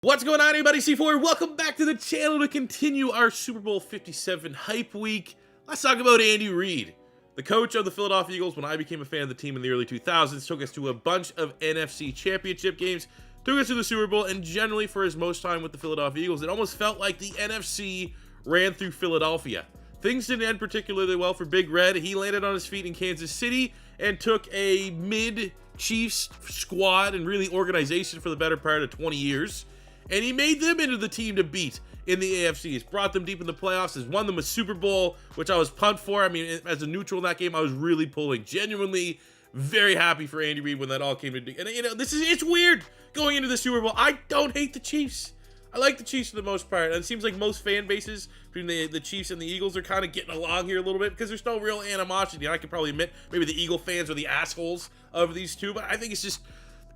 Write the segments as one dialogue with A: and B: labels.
A: What's going on, everybody? C4, welcome back to the channel to continue our Super Bowl 57 hype week. Let's talk about Andy Reid. The coach of the Philadelphia Eagles, when I became a fan of the team in the early 2000s, took us to a bunch of NFC championship games, took us to the Super Bowl, and generally for his most time with the Philadelphia Eagles, it almost felt like the NFC ran through Philadelphia. Things didn't end particularly well for Big Red. He landed on his feet in Kansas City and took a mid-Chiefs squad and really organization for the better part of 20 years. And he made them into the team to beat in the AFC. He's brought them deep in the playoffs, has won them a Super Bowl, which I was pumped for. I mean, as a neutral in that game, I was really pulling. Genuinely very happy for Andy Reid when that all came to. And you know, it's weird going into the Super Bowl. I don't hate the Chiefs. I like the Chiefs for the most part. And it seems like most fan bases between the Chiefs and the Eagles are kind of getting along here a little bit because there's no real animosity. I could probably admit maybe the Eagle fans are the assholes of these two, but I think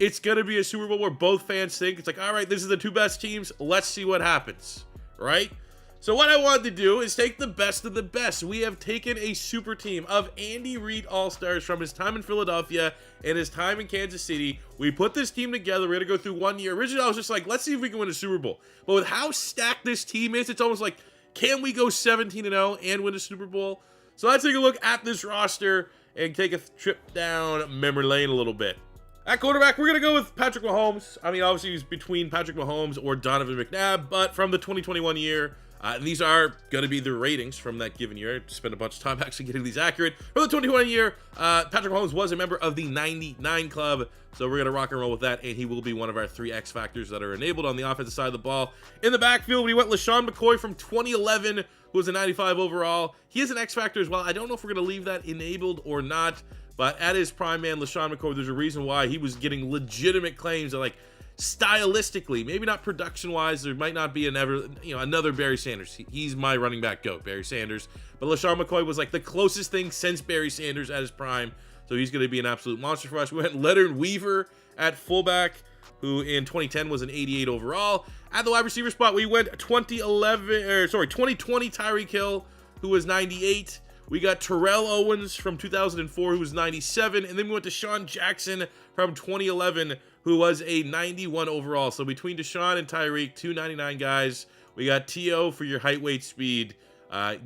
A: it's going to be a Super Bowl where both fans think it's like, all right, this is the two best teams. Let's see what happens, right? So what I wanted to do is take the best of the best. We have taken a super team of Andy Reid All-Stars from his time in Philadelphia and his time in Kansas City. We put this team together. We're going to go through 1 year. Originally, I was just like, let's see if we can win a Super Bowl. But with how stacked this team is, it's almost like, can we go 17-0 and win a Super Bowl? So let's take a look at this roster and take a trip down memory lane a little bit. At quarterback, we're going to go with Patrick Mahomes. I mean, obviously, he's between Patrick Mahomes or Donovan McNabb, but from the 2021 year, and these are going to be the ratings from that given year. I spent a bunch of time actually getting these accurate. For the 2021 year, Patrick Mahomes was a member of the 99 Club, so we're going to rock and roll with that, and he will be one of our 3 X factors that are enabled on the offensive side of the ball. In the backfield, we went LeSean McCoy from 2011, who was a 95 overall. He is an X factor as well. I don't know if we're going to leave that enabled or not, but at his prime, man, LeSean McCoy, there's a reason why he was getting legitimate claims that, like, stylistically, maybe not production-wise, there might not be another Barry Sanders. He's my running back goat, Barry Sanders. But LeSean McCoy was like the closest thing since Barry Sanders at his prime, so he's going to be an absolute monster for us. We went Leonard Weaver at fullback, who in 2010 was an 88 overall. At the wide receiver spot, we went 2020 Tyreek Hill, who was 98. We got Terrell Owens from 2004, who was 97. And then we went to Deshaun Jackson from 2011, who was a 91 overall. So between Deshaun and Tyreek, 299 guys. We got T.O. for your height, weight, speed.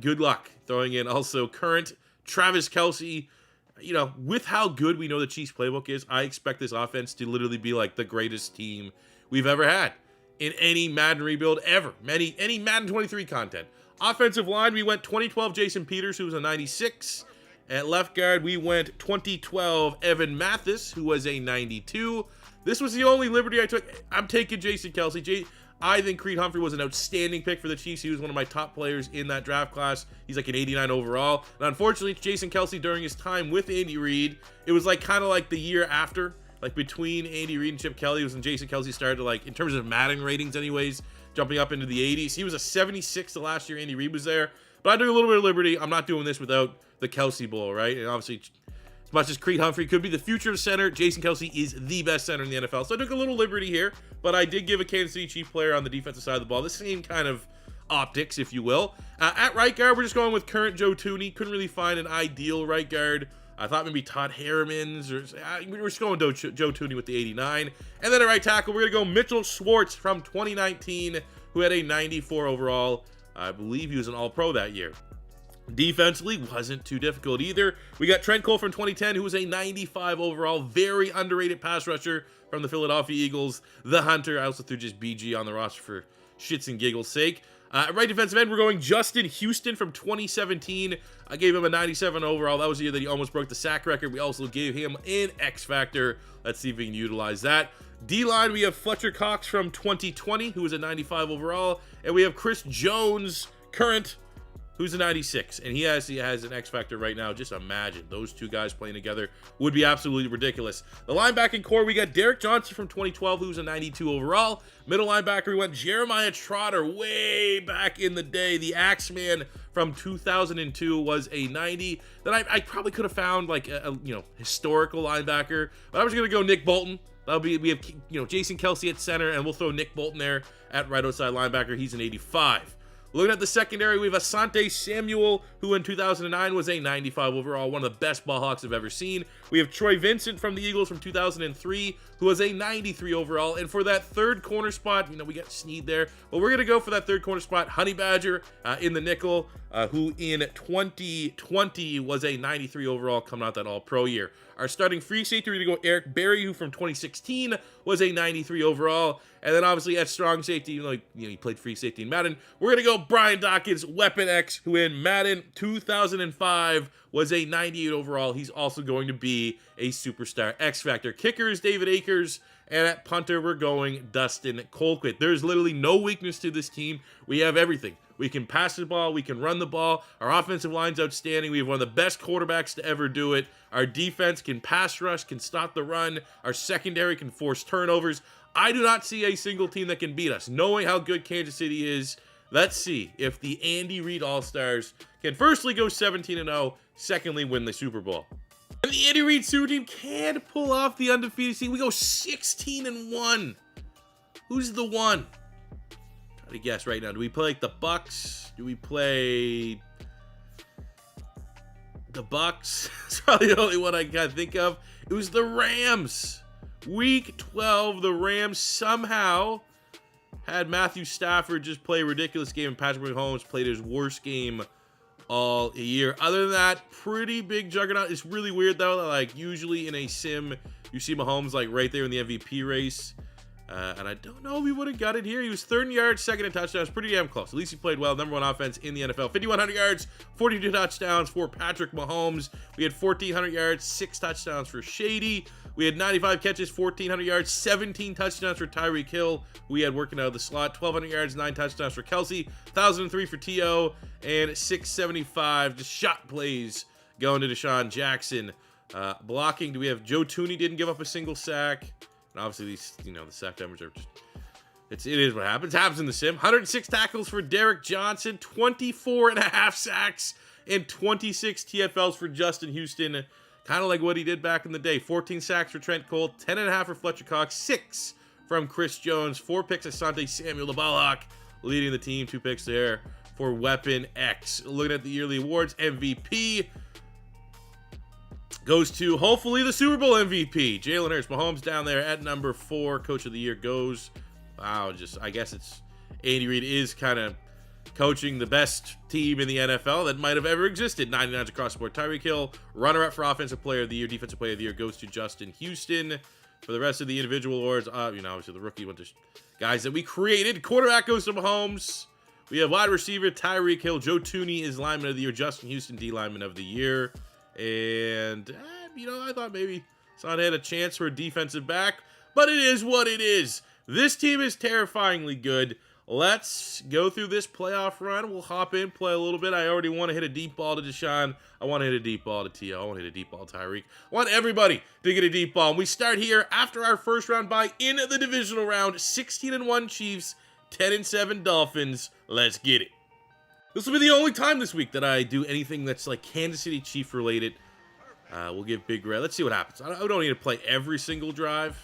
A: Good luck throwing in also current Travis Kelce. You know, with how good we know the Chiefs playbook is, I expect this offense to literally be like the greatest team we've ever had in any Madden rebuild ever. Any Madden 23 content. Offensive line, we went 2012 Jason Peters, who was a 96. At left guard, we went 2012 Evan Mathis, who was a 92. This was the only liberty I took. I'm taking Jason Kelce. I think Creed Humphrey was an outstanding pick for the Chiefs. He was one of my top players in that draft class. He's like an 89 overall. And unfortunately, Jason Kelce, during his time with Andy Reid, it was like kind of like the year after, like between Andy Reid and Chip Kelly, was when Jason Kelce started to, like, in terms of Madden ratings anyways, jumping up into the 80s. He was a 76 the last year Andy Reid was there. But I took a little bit of liberty. I'm not doing this without the Kelce Bowl, right? And obviously, as much as Creed Humphrey could be the future of center, Jason Kelce is the best center in the NFL. So I took a little liberty here, but I did give a Kansas City Chief player on the defensive side of the ball the same kind of optics, if you will. At right guard, we're just going with current Joe Thuney. Couldn't really find an ideal right guard. I thought maybe Todd Harriman's, or we're just going Joe Thuney with the 89. And then at right tackle, we're going to go Mitchell Schwartz from 2019, who had a 94 overall. I believe he was an All-Pro that year. Defensively, wasn't too difficult either. We got Trent Cole from 2010, who was a 95 overall, very underrated pass rusher from the Philadelphia Eagles. The Hunter. I also threw just BG on the roster for shits and giggles sake. Right defensive end, we're going Justin Houston from 2017. I gave him a 97 overall. That was the year that he almost broke the sack record. We also gave him an X factor. Let's see if we can utilize that. D-line, we have Fletcher Cox from 2020, who was a 95 overall. And we have Chris Jones, current, who's a 96, and he actually has an X factor right now. Just imagine those two guys playing together would be absolutely ridiculous. The linebacking core, we got Derek Johnson from 2012, who's a 92 overall. Middle linebacker, we went Jeremiah Trotter way back in the day. The Axeman from 2002 was a 90. Then I probably could have found like a historical linebacker, but I was gonna go Nick Bolton. That'll be, we have Jason Kelce at center, and we'll throw Nick Bolton there at right outside linebacker. He's an 85. Looking at the secondary, we have Asante Samuel, who in 2009 was a 95 overall, one of the best ball hawks I've ever seen. We have Troy Vincent from the Eagles from 2003, who was a 93 overall. And for that third corner spot, we got Snead there, but we're going to go for that third corner spot, Honey Badger in the nickel, who in 2020 was a 93 overall, coming out that all-pro year. Our starting free safety, we're going to go Eric Berry, who from 2016 was a 93 overall. And then obviously at strong safety, even though he played free safety in Madden, we're going to go Brian Dawkins, Weapon X, who in Madden 2005 was a 98 overall. He's also going to be a superstar X Factor. Kicker is David Akers, and at punter, we're going Dustin Colquitt. There's literally no weakness to this team. We have everything. We can pass the ball. We can run the ball. Our offensive line's outstanding. We have one of the best quarterbacks to ever do it. Our defense can pass rush, can stop the run. Our secondary can force turnovers. I do not see a single team that can beat us. Knowing how good Kansas City is, let's see if the Andy Reid All-Stars can firstly go 17-0, secondly win the Super Bowl. And the Andy Reid Super Team can pull off the undefeated team. We go 16-1. Who's the one? Try to guess right now. Do we play like the Bucks? Do we play the Bucks? It's probably the only one I can think of. It was the Rams. Week 12, the Rams somehow had Matthew Stafford just play a ridiculous game, and Patrick Mahomes played his worst game all year. Other than that, pretty big juggernaut. It's really weird though, that like usually in a sim, you see Mahomes like right there in the MVP race. And I don't know if he would have got it here. He was third in yards, second in touchdowns. Pretty damn close. At least he played well. Number one offense in the NFL. 5,100 yards, 42 touchdowns for Patrick Mahomes. We had 1,400 yards, 6 touchdowns for Shady. We had 95 catches, 1,400 yards, 17 touchdowns for Tyreek Hill. We had working out of the slot. 1,200 yards, 9 touchdowns for Kelsey. 1,003 for T.O. And 675 just shot plays going to Deshaun Jackson. Blocking, do we have Joe Tooney didn't give up a single sack. And obviously these, the sack numbers are just, it is what happens. Happens in the sim. 106 tackles for Derek Johnson, 24.5 sacks, and 26 TFLs for Justin Houston. Kind of like what he did back in the day. 14 sacks for Trent Cole, 10.5 for Fletcher Cox, 6 from Chris Jones, 4 picks Asante Samuel, the ball hawk, leading the team. 2 picks there for Weapon X. Looking at the yearly awards, MVP goes to, hopefully, the Super Bowl MVP. Jalen Hurts. Mahomes down there at number 4. Coach of the Year goes, wow, I guess it's, Andy Reid is kind of coaching the best team in the NFL that might have ever existed. 99s across the board. Tyreek Hill, runner-up for Offensive Player of the Year. Defensive Player of the Year goes to Justin Houston. For the rest of the individual awards, obviously the rookie went to guys that we created. Quarterback goes to Mahomes. We have wide receiver Tyreek Hill. Joe Tooney is lineman of the year. Justin Houston, D lineman of the year. And, I thought maybe Son had a chance for a defensive back, but it is what it is. This team is terrifyingly good. Let's go through this playoff run. We'll hop in, play a little bit. I already want to hit a deep ball to Deshaun. I want to hit a deep ball to T.O. I want to hit a deep ball to Tyreek. I want everybody to get a deep ball. And we start here after our first round bye in the divisional round. 16-1 Chiefs, 10-7 Dolphins. Let's get it. This will be the only time this week that I do anything that's like Kansas City Chief related. We'll give Big Red. Let's see what happens. I don't need to play every single drive,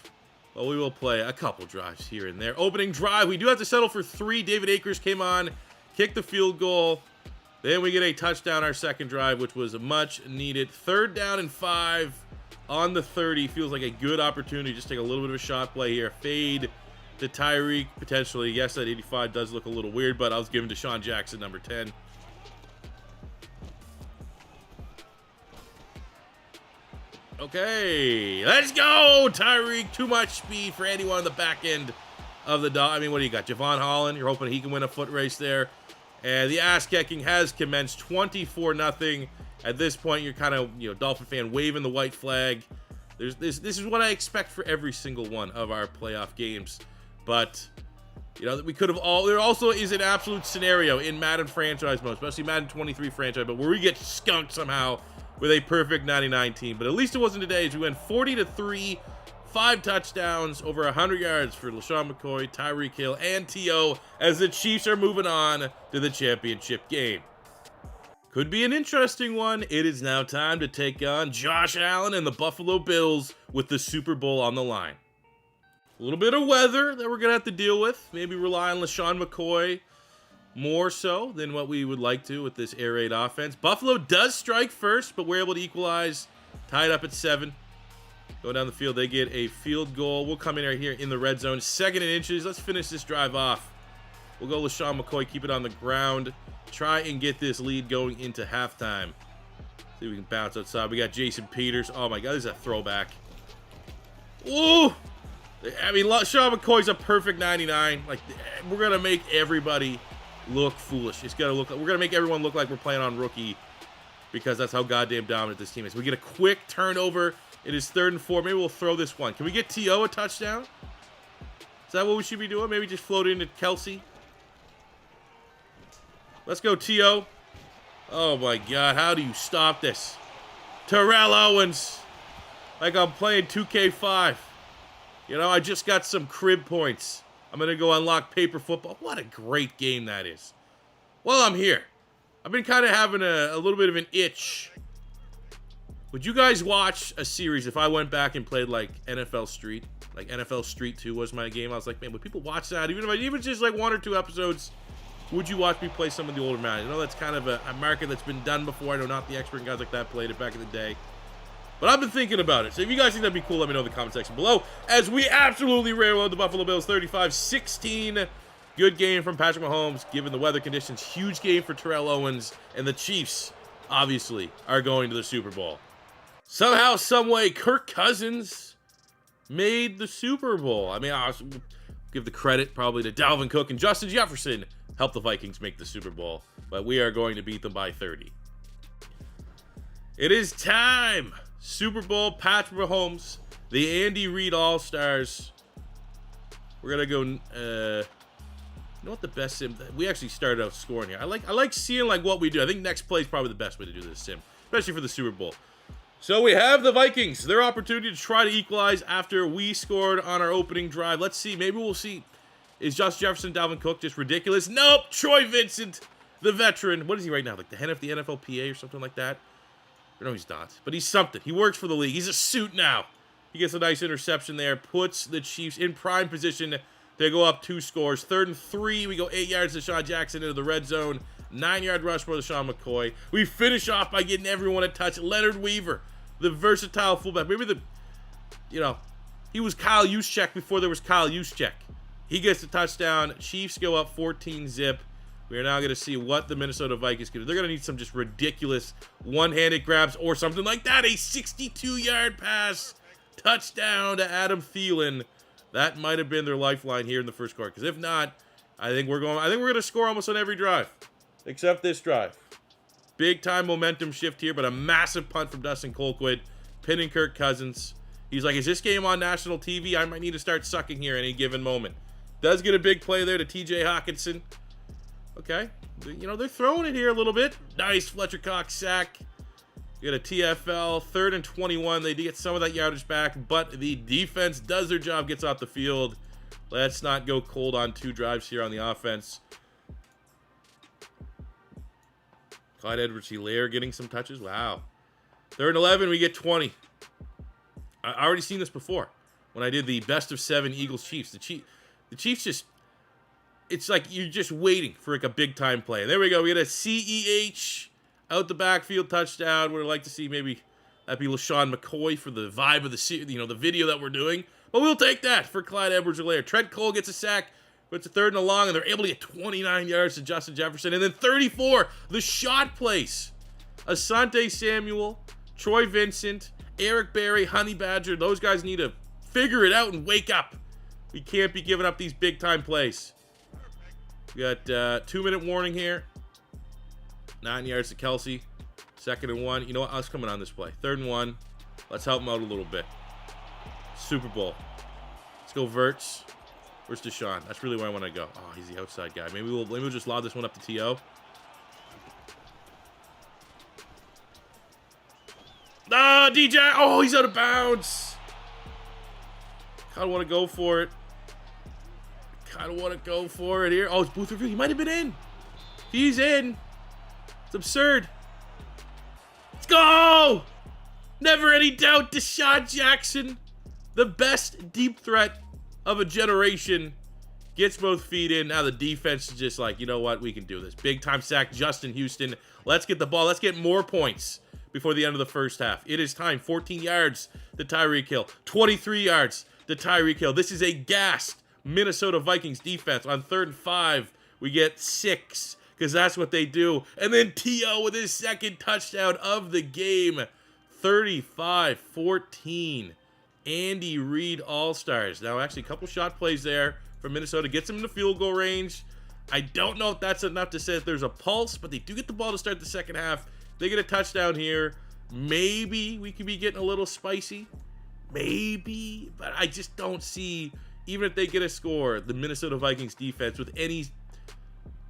A: but we will play a couple drives here and there. Opening drive, we do have to settle for 3. David Akers came on, kicked the field goal. Then we get a touchdown our second drive, which was a much needed. 3rd down and 5 on the 30. Feels like a good opportunity. Just take a little bit of a shot play here. Fade to Tyreek, potentially. Yes, that 85 does look a little weird, but I was giving Deshaun Jackson number 10. Okay, let's go, Tyreek. Too much speed for anyone on the back end of the dog. What do you got? Javon Holland. You're hoping he can win a foot race there. And the ass-kicking has commenced, 24-0. At this point, you're kind of, Dolphin fan waving the white flag. This is what I expect for every single one of our playoff games. But, we could have all... There also is an absolute scenario in Madden franchise mode, especially Madden 23 franchise, but where we get skunked somehow with a perfect 99 team. But at least it wasn't today, as we went 40-3, 5 touchdowns, over 100 yards for LaShawn McCoy, Tyreek Hill, and T.O. as the Chiefs are moving on to the championship game. Could be an interesting one. It is now time to take on Josh Allen and the Buffalo Bills with the Super Bowl on the line. A little bit of weather that we're going to have to deal with. Maybe rely on LaShawn McCoy more so than what we would like to with this air raid offense. Buffalo does strike first, but we're able to equalize. Tied up at 7. Go down the field. They get a field goal. We'll come in right here in the red zone. 2nd and inches. Let's finish this drive off. We'll go LaShawn McCoy. Keep it on the ground. Try and get this lead going into halftime. See if we can bounce outside. We got Jason Peters. Oh, my God. This is a throwback. Ooh! I mean, LaShawn McCoy's a perfect 99. Like, we're going to make everybody look foolish. It's gonna look. We're gonna make everyone look like we're playing on rookie, because that's how goddamn dominant this team is. We get a quick turnover. It is 3rd and 4. Maybe we'll throw this one. Can we get T.O. a touchdown? Is that what we should be doing? Maybe just float into Kelsey. Let's go, T.O. Oh my God! How do you stop this? Terrell Owens, like I'm playing 2K5. You know, I just got some crib points. I'm going to go unlock paper football. What a great game that is. Well, I'm here. I've been kind of having a little bit of an itch. Would you guys watch a series if I went back and played like NFL Street? Like NFL Street 2 was my game. I was like, man, would people watch that? Even just like 1 or 2 episodes, would you watch me play some of the older Madden? I know that's kind of a market that's been done before. I know not the expert guys like that played it back in the day. But I've been thinking about it. So if you guys think that'd be cool, let me know in the comment section below. As we absolutely railroad the Buffalo Bills 35-16. Good game from Patrick Mahomes, given the weather conditions. Huge game for Terrell Owens. And the Chiefs, obviously, are going to the Super Bowl. Somehow, someway, Kirk Cousins made the Super Bowl. I mean, I'll give the credit probably to Dalvin Cook and Justin Jefferson. Helped the Vikings make the Super Bowl. But we are going to beat them by 30. It is time. Super Bowl, Patrick Mahomes, the Andy Reid All-Stars. We're gonna go. You know what the best sim? We actually started out scoring here. I like seeing like what we do. I think next play is probably the best way to do this sim, especially for the Super Bowl. So we have the Vikings. Their opportunity to try to equalize after we scored on our opening drive. Let's see. Maybe we'll see. Is Justin Jefferson, Dalvin Cook just ridiculous? Nope. Troy Vincent, the veteran. What is he right now? Like the head of the NFLPA or something like that? No, he's not. But he's something. He works for the league. He's a suit now. He gets a nice interception there. Puts the Chiefs in prime position. They go up 2 scores. 3rd and 3. We go 8 yards to Sean Jackson into the red zone. 9-yard rush for Sean McCoy. We finish off by getting everyone a touch. Leonard Weaver, the versatile fullback. Maybe he was Kyle Juszczyk before there was Kyle Juszczyk. He gets the touchdown. Chiefs go up 14-zip. We are now going to see what the Minnesota Vikings can do. They're going to need some just ridiculous one-handed grabs or something like that. A 62-yard pass. Touchdown to Adam Thielen. That might have been their lifeline here in the first quarter. Because if not, I think we're going to score almost on every drive. Except this drive. Big time momentum shift here, but a massive punt from Dustin Colquitt. Pinning Kirk Cousins. He's like, is this game on national TV? I might need to start sucking here any given moment. Does get a big play there to TJ Hawkinson. Okay, you know, they're throwing it here a little bit. Nice Fletcher Cox sack. You got a TFL, 3rd and 21. They do get some of that yardage back, but the defense does their job, gets off the field. Let's not go cold on 2 drives here on the offense. Clyde Edwards-Helaire getting some touches. Wow. 3rd and 11, we get 20. I already seen this before when I did the best of 7 Eagles-Chiefs. The Chiefs just... It's like you're just waiting for like a big time play. And there we go. We get a CEH out the backfield touchdown. Would like to see maybe that be LaShawn McCoy for the vibe of the video that we're doing. But we'll take that for Clyde Edwards-Helaire. Trent Cole gets a sack, puts a 3rd and a long, and they're able to get 29 yards to Justin Jefferson. And then 34, the shot place. Asante Samuel, Troy Vincent, Eric Berry, Honey Badger. Those guys need to figure it out and wake up. We can't be giving up these big time plays. We got 2-minute warning here. 9 yards to Kelsey. 2nd and 1. You know what? I was coming on this play. 3rd and 1. Let's help him out a little bit. Super Bowl. Let's go Verts. Where's Deshaun? That's really where I want to go. Oh, he's the outside guy. Maybe we'll just lob this one up to T.O. Ah, DJ. Oh, he's out of bounds. Kind of want to go for it. Here. Oh, it's Booth Review. He might have been in. He's in. It's absurd. Let's go. Never any doubt. Deshaun Jackson, the best deep threat of a generation. Gets both feet in. Now the defense is just like, you know what? We can do this. Big time sack, Justin Houston. Let's get the ball. Let's get more points before the end of the first half. It is time. 14 yards to Tyreek Hill. 23 yards to Tyreek Hill. This is a gassed Minnesota Vikings defense. On 3rd and 5, we get 6 because that's what they do. And then T.O. with his second touchdown of the game. 35-14. Andy Reid All-Stars. Now, actually, a couple shot plays there from Minnesota. Gets him in the field goal range. I don't know if that's enough to say that there's a pulse, but they do get the ball to start the second half. They get a touchdown here. Maybe we could be getting a little spicy. Maybe. But I just don't see, even if they get a score, the Minnesota Vikings defense with any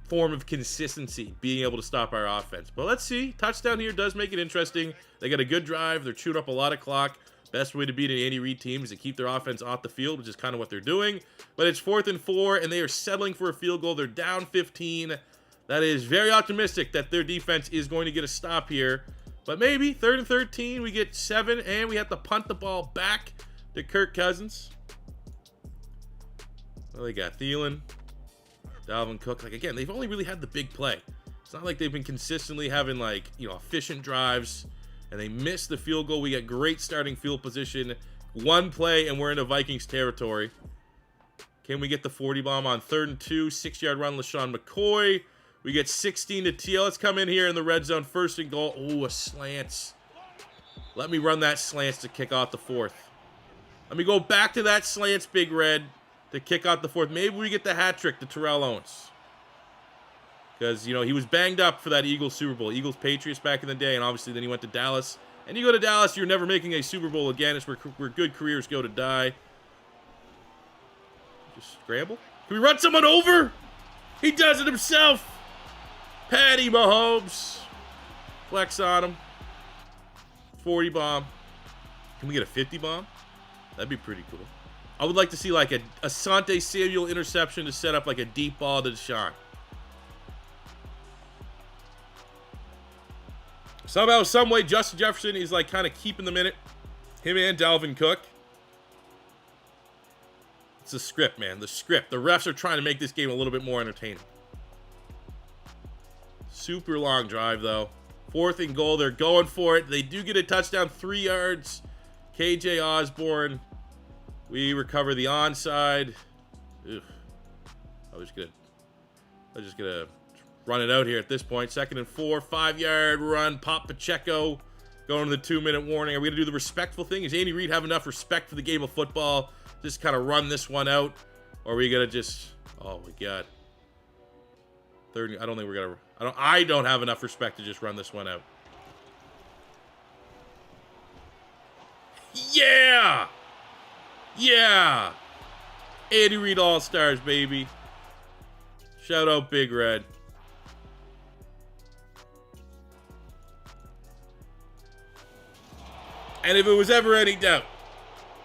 A: form of consistency being able to stop our offense. But let's see. Touchdown here does make it interesting. They got a good drive. They're chewing up a lot of clock. Best way to beat an Andy Reid team is to keep their offense off the field, which is kind of what they're doing. But it's 4th and 4, and they are settling for a field goal. They're down 15. That is very optimistic that their defense is going to get a stop here. But maybe 3rd and 13, we get 7, and we have to punt the ball back to Kirk Cousins. Well, they got Thielen, Dalvin Cook. Like, again, they've only really had the big play. It's not like they've been consistently having, like, you know, efficient drives. And they missed the field goal. We got great starting field position. One play, and we're into Vikings territory. Can we get the 40 bomb on 3rd and 2? 6-yard run, LaShawn McCoy. We get 16 to TL. Let's come in here in the red zone. 1st and goal. Oh, a slants. Let me run that slants to kick off the 4th. Let me go back to that slants, Big Red, to kick out the 4th. Maybe we get the hat trick to Terrell Owens. Because, you know, he was banged up for that Eagles Super Bowl. Eagles-Patriots back in the day, and obviously then he went to Dallas. And you go to Dallas, you're never making a Super Bowl again. It's where good careers go to die. Just scramble. Can we run someone over? He does it himself. Patty Mahomes. Flex on him. 40 bomb. Can we get a 50 bomb? That'd be pretty cool. I would like to see like a Asante Samuel interception to set up like a deep ball to Deshaun. Somehow, some way, Justin Jefferson is like kind of keeping them in it. Him and Dalvin Cook. It's the script, man. The script. The refs are trying to make this game a little bit more entertaining. Super long drive, though. 4th and goal. They're going for it. They do get a touchdown, 3 yards. KJ Osborne. We recover the onside. Ugh. I was just gonna run it out here at this point. 2nd and 4, 5-yard run. Pop Pacheco going to the 2-minute warning. Are we going to do the respectful thing? Does Andy Reid have enough respect for the game of football? Just kind of run this one out? Or are we going to just... Oh, my God. 3rd... I don't think we're going to... I don't have enough respect to just run this one out. Yeah! Yeah! Andy Reid All-Stars, baby. Shout out Big Red. And if it was ever any doubt,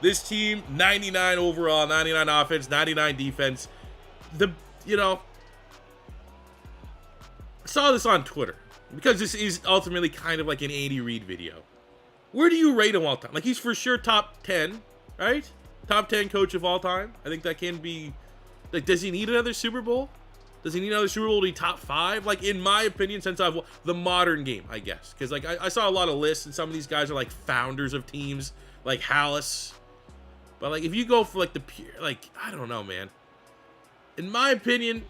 A: this team, 99 overall, 99 offense, 99 defense. I saw this on Twitter because this is ultimately kind of like an Andy Reid video. Where do you rate him all time? Like, he's for sure top 10, right? Top 10 coach of all time. I think that can be, like, does he need another Super Bowl? Does he need another Super Bowl to be top 5? Like, in my opinion, since I've the modern game, I guess. Because, like, I saw a lot of lists, and some of these guys are, like, founders of teams, like Hallis. But, like, if you go for, like, the pure, like, I don't know, man. In my opinion,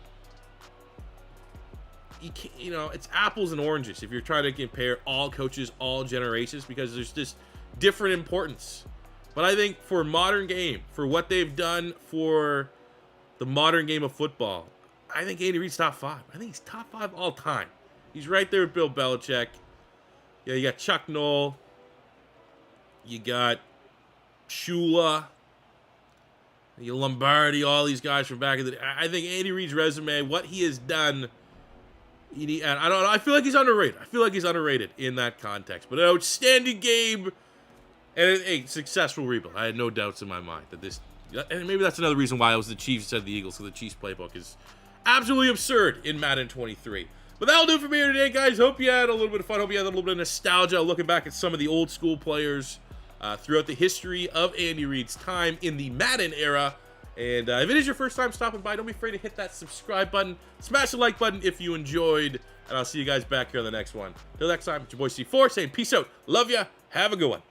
A: you can't, you know, it's apples and oranges if you're trying to compare all coaches, all generations, because there's just different importance. But I think for modern game, for what they've done for the modern game of football, I think Andy Reid's top 5. I think he's top 5 all time. He's right there with Bill Belichick. Yeah, you got Chuck Noll. You got Shula. You Lombardi, all these guys from back in the day. I think Andy Reid's resume, what he has done, and I feel like he's underrated. I feel like he's underrated in that context. But an outstanding game and a successful rebuild. I had no doubts in my mind that this, and maybe that's another reason why I was the Chiefs instead of the Eagles, because the Chiefs playbook is absolutely absurd in Madden 23. But that'll do it for me here today, guys. Hope you had a little bit of fun. Hope you had a little bit of nostalgia looking back at some of the old school players throughout the history of Andy Reid's time in the Madden era. And if it is your first time stopping by, don't be afraid to hit that subscribe button. Smash the like button if you enjoyed. And I'll see you guys back here on the next one. Till next time, it's your boy C4 saying peace out. Love ya. Have a good one.